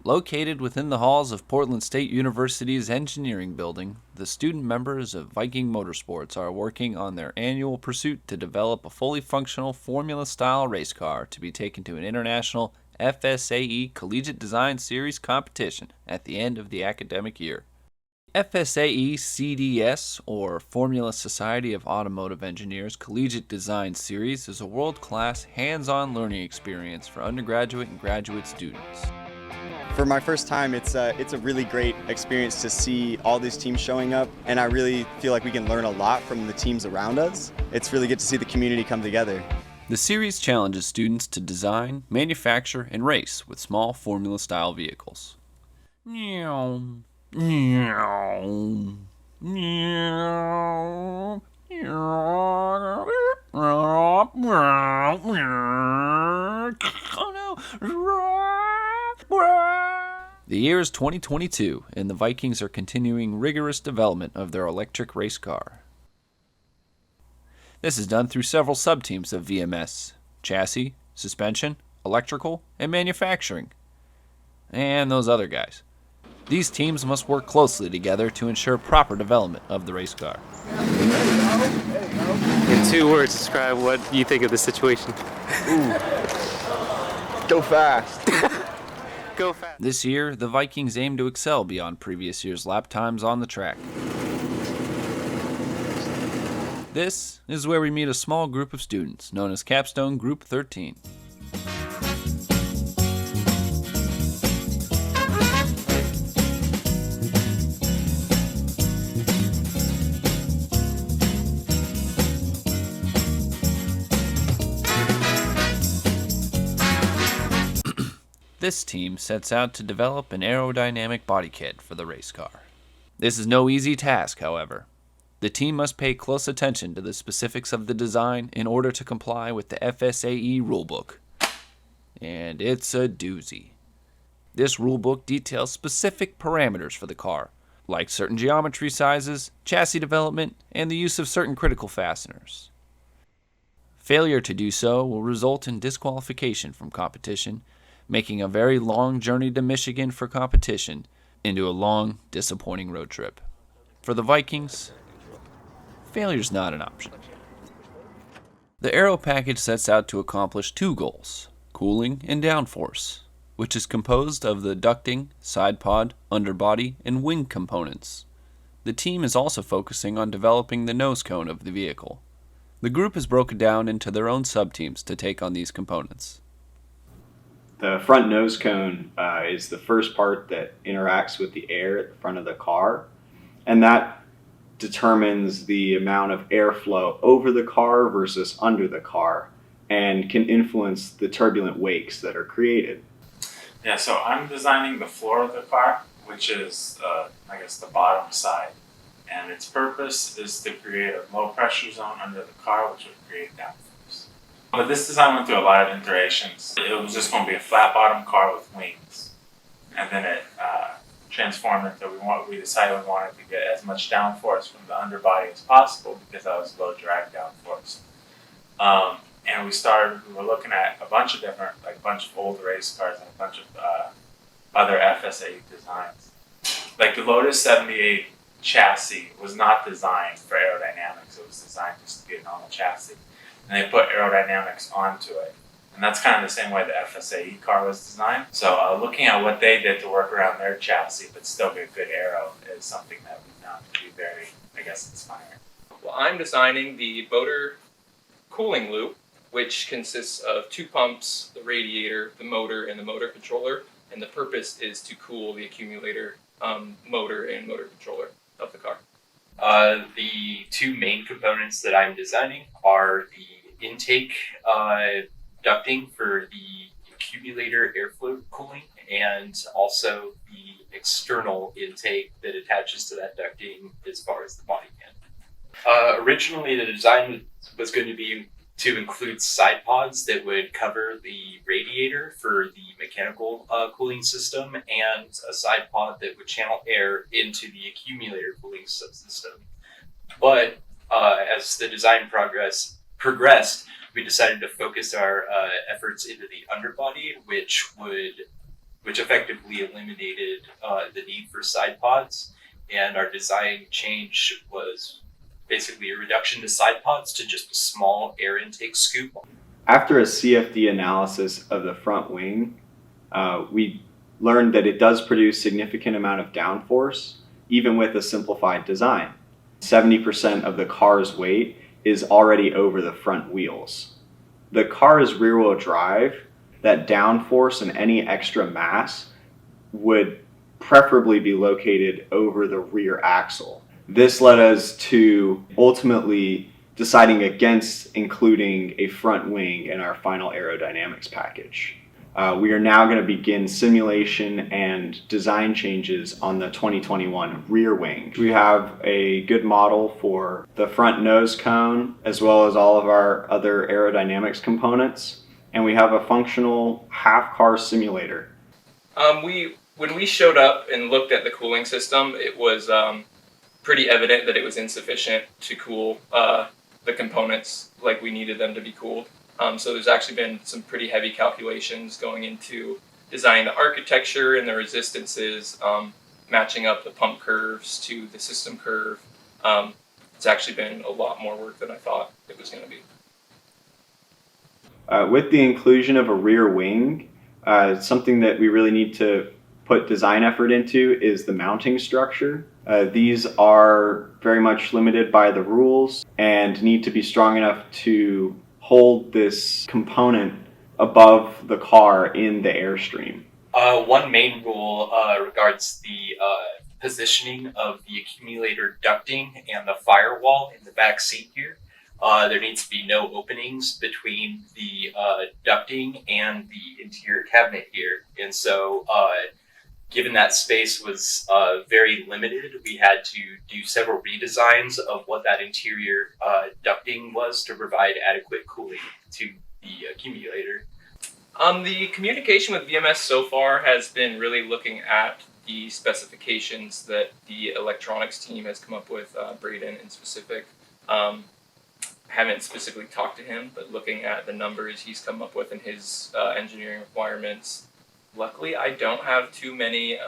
Located within the halls of Portland State University's engineering building, the student members of Viking Motorsports are working on their annual pursuit to develop a fully functional formula-style race car to be taken to an international FSAE Collegiate Design Series competition at the end of the academic year. FSAE CDS, or Formula Society of Automotive Engineers Collegiate Design Series, is a world-class hands-on learning experience for undergraduate and graduate students. For my first time, it's a really great experience to see all these teams showing up, and I really feel like we can learn a lot from the teams around us. It's really good to see the community come together. The series challenges students to design, manufacture, and race with small formula-style vehicles. Oh no! The year is 2022, and the Vikings are continuing rigorous development of their electric race car. This is done through several sub-teams of VMS: chassis, suspension, electrical, and manufacturing. And those other guys. These teams must work closely together to ensure proper development of the race car. In 2 words, describe what you think of the situation. Go fast. Go fast. This year, the Vikings aim to excel beyond previous year's lap times on the track. This is where we meet a small group of students, known as Capstone Group 13. This team sets out to develop an aerodynamic body kit for the race car. This is no easy task, however. The team must pay close attention to the specifics of the design in order to comply with the FSAE rulebook. And it's a doozy. This rulebook details specific parameters for the car, like certain geometry sizes, chassis development, and the use of certain critical fasteners. Failure to do so will result in disqualification from competition, making a very long journey to Michigan for competition into a long, disappointing road trip. For the Vikings, failure's not an option. The aero package sets out to accomplish 2 goals: cooling and downforce, which is composed of the ducting, side pod, underbody, and wing components. The team is also focusing on developing the nose cone of the vehicle. The group is broken down into their own sub-teams to take on these components. The front nose cone is the first part that interacts with the air at the front of the car, and that determines the amount of airflow over the car versus under the car and can influence the turbulent wakes that are created. Yeah, so I'm designing the floor of the car, which is, I guess, the bottom side. And its purpose is to create a low pressure zone under the car, which would create downforce. But this design went through a lot of iterations. It was just going to be a flat bottom car with wings. And then it transformed into, we decided we wanted to get as much downforce from the underbody as possible because that was low drag downforce. And we were looking at a bunch of different, like a bunch of old race cars and a bunch of other FSAE designs. Like the Lotus 78 chassis was not designed for aerodynamics. It was designed just to be a normal chassis. And they put aerodynamics onto it. And that's kind of the same way the FSAE car was designed. So looking at what they did to work around their chassis but still get good aero is something that we found to be very, I guess, inspiring. Well, I'm designing the motor cooling loop, which consists of 2 pumps, the radiator, the motor, and the motor controller. And the purpose is to cool the accumulator, motor, and motor controller of the car. The 2 main components that I'm designing are the intake ducting for the accumulator airflow cooling and also the external intake that attaches to that ducting as far as the body can. Originally, the design was going to be to include side pods that would cover the radiator for the mechanical cooling system and a side pod that would channel air into the accumulator cooling subsystem. But as the design progressed, we decided to focus our efforts into the underbody, which would which effectively eliminated the need for side pods. And our design change was basically a reduction to side pods to just a small air intake scoop. After a CFD analysis of the front wing, we learned that it does produce significant amount of downforce, even with a simplified design. 70% of the car's weight is already over the front wheels. The car is rear-wheel drive. That downforce and any extra mass would preferably be located over the rear axle. This led us to ultimately deciding against including a front wing in our final aerodynamics package. We are now going to begin simulation and design changes on the 2021 rear wing. We have a good model for the front nose cone as well as all of our other aerodynamics components, and we have a functional half-car simulator. When we showed up and looked at the cooling system, it was pretty evident that it was insufficient to cool the components like we needed them to be cooled. So there's actually been some pretty heavy calculations going into designing the architecture and the resistances, matching up the pump curves to the system curve. It's actually been a lot more work than I thought it was going to be. With the inclusion of a rear wing, something that we really need to put design effort into is the mounting structure. These are very much limited by the rules and need to be strong enough to hold this component above the car in the airstream. One main rule regards the positioning of the accumulator ducting and the firewall in the back seat here. There needs to be no openings between the ducting and the interior cabinet here. And so given that space was very limited, we had to do several redesigns of what that interior ducting was to provide adequate cooling to the accumulator. The communication with VMS so far has been really looking at the specifications that the electronics team has come up with, Braden in specific. Haven't specifically talked to him, but looking at the numbers he's come up with and his engineering requirements. Luckily, I don't have too many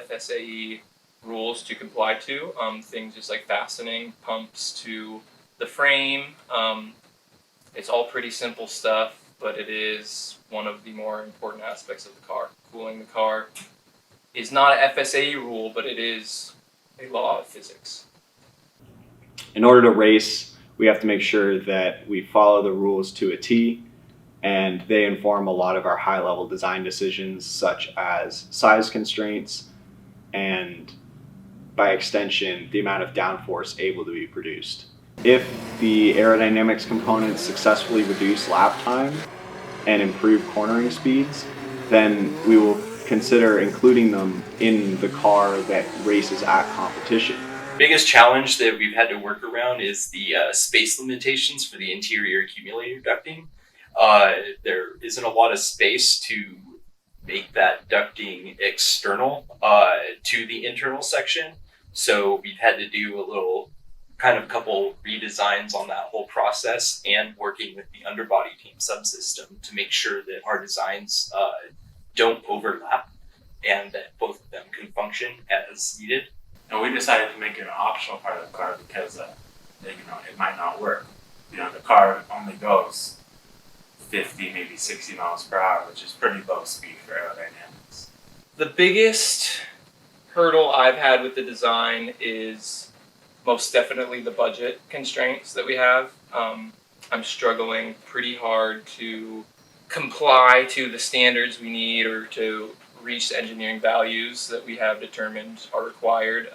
FSAE rules to comply to. Things just like fastening pumps to the frame. It's all pretty simple stuff, but it is one of the more important aspects of the car. Cooling the car is not an FSAE rule, but it is a law of physics. In order to race, we have to make sure that we follow the rules to a T, and they inform a lot of our high-level design decisions, such as size constraints and, by extension, the amount of downforce able to be produced. If the aerodynamics components successfully reduce lap time and improve cornering speeds, then we will consider including them in the car that races at competition. Biggest challenge that we've had to work around is the space limitations for the interior accumulator ducting. There isn't a lot of space to make that ducting external to the internal section, so we've had to do a little couple redesigns on that whole process and working with the underbody team subsystem to make sure that our designs don't overlap and that both of them can function as needed. And we decided to make it an optional part of the car because it might not work. The car only goes 50, maybe 60 miles per hour, which is pretty low speed for aerodynamics. The biggest hurdle I've had with the design is most definitely the budget constraints that we have. I'm struggling pretty hard to comply to the standards we need or to reach the engineering values that we have determined are required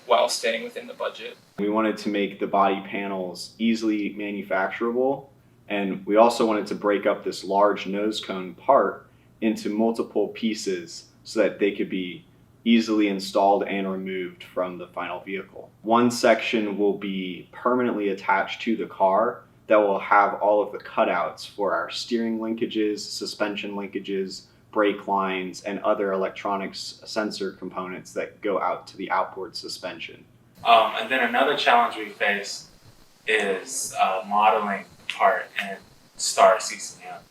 while staying within the budget. We wanted to make the body panels easily manufacturable, and we also wanted to break up this large nose cone part into multiple pieces so that they could be easily installed and removed from the final vehicle. One section will be permanently attached to the car that will have all of the cutouts for our steering linkages, suspension linkages, brake lines, and other electronics sensor components that go out to the outboard suspension. And then another challenge we face is modeling part in Star CCM.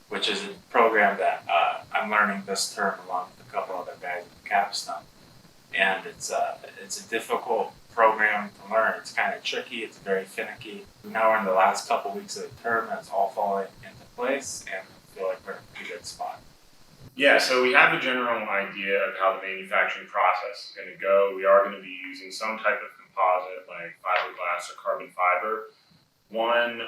which is a program that I'm learning this term along with a couple other guys in Capstone. And it's a difficult program to learn. It's kind of tricky. It's very finicky. Now we're in the last couple weeks of the term, and it's all falling into place, and I feel like we're in a pretty good spot. Yeah, so we have a general idea of how the manufacturing process is going to go. We are going to be using some type of composite like fiberglass or carbon fiber. One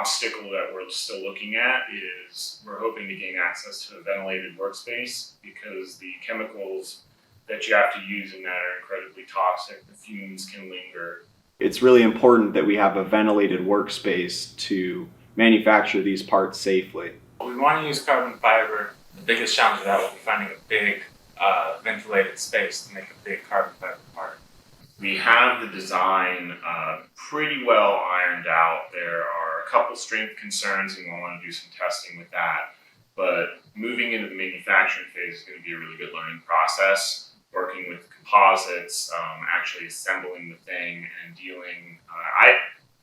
obstacle that we're still looking at is we're hoping to gain access to a ventilated workspace because the chemicals that you have to use in that are incredibly toxic. The fumes can linger. It's really important that we have a ventilated workspace to manufacture these parts safely. We want to use carbon fiber. The biggest challenge of that will be finding a big ventilated space to make a big carbon fiber part. We have the design pretty well ironed out. There are a couple strength concerns and we'll want to do some testing with that. But moving into the manufacturing phase is going to be a really good learning process. Working with composites, actually assembling the thing and dealing.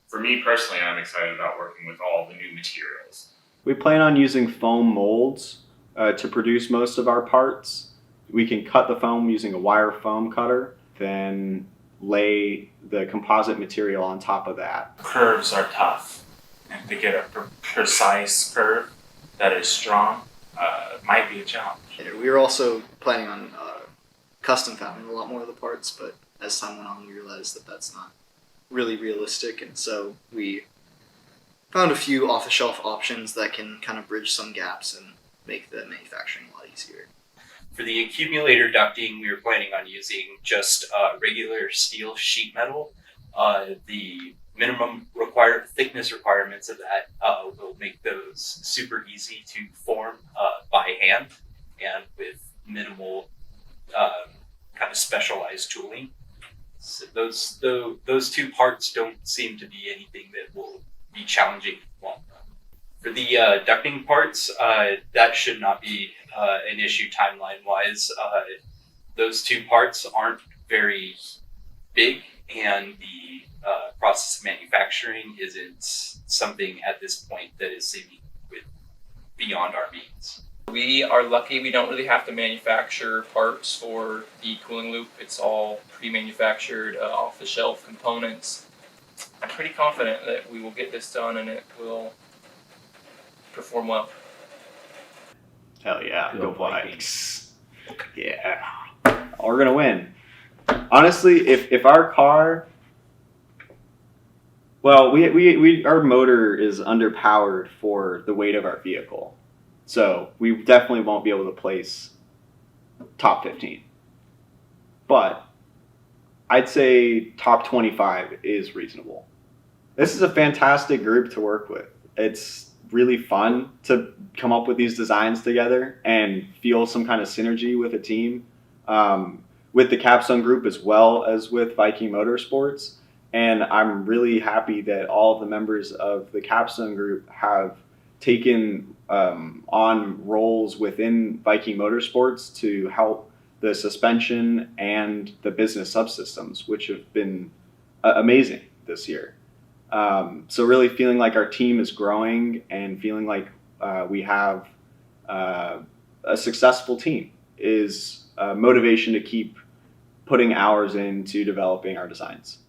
For me personally, I'm excited about working with all the new materials. We plan on using foam molds to produce most of our parts. We can cut the foam using a wire foam cutter, then lay the composite material on top of that. Curves are tough, and to get a precise curve that is strong might be a challenge. We were also planning on custom fabricating a lot more of the parts, but as time went on, we realized that that's not really realistic, and so we found a few off-the-shelf options that can kind of bridge some gaps and make the manufacturing a lot easier. For the accumulator ducting, we were planning on using just regular steel sheet metal. The minimum thickness requirements of that will make those super easy to form by hand and with minimal kind of specialized tooling. So those two parts don't seem to be anything that will be challenging long run. For the ducting parts, that should not be an issue timeline-wise. Those two parts aren't very big, and the process of manufacturing isn't something at this point that is seeming beyond our means. We are lucky we don't really have to manufacture parts for the cooling loop. It's all pre-manufactured, off-the-shelf components. I'm pretty confident that we will get this done and it will perform well. Hell yeah, go Vikings. Yeah. We're gonna win. Honestly, if our car, well, we our motor is underpowered for the weight of our vehicle. So we definitely won't be able to place top 15. But I'd say top 25 is reasonable. This is a fantastic group to work with. It's really fun to come up with these designs together and feel some kind of synergy with a team, with the Capstone group as well as with Viking Motorsports. And I'm really happy that all of the members of the Capstone group have taken on roles within Viking Motorsports to help the suspension and the business subsystems, which have been amazing this year. So really feeling like our team is growing and feeling like we have a successful team is motivation to keep putting hours into developing our designs.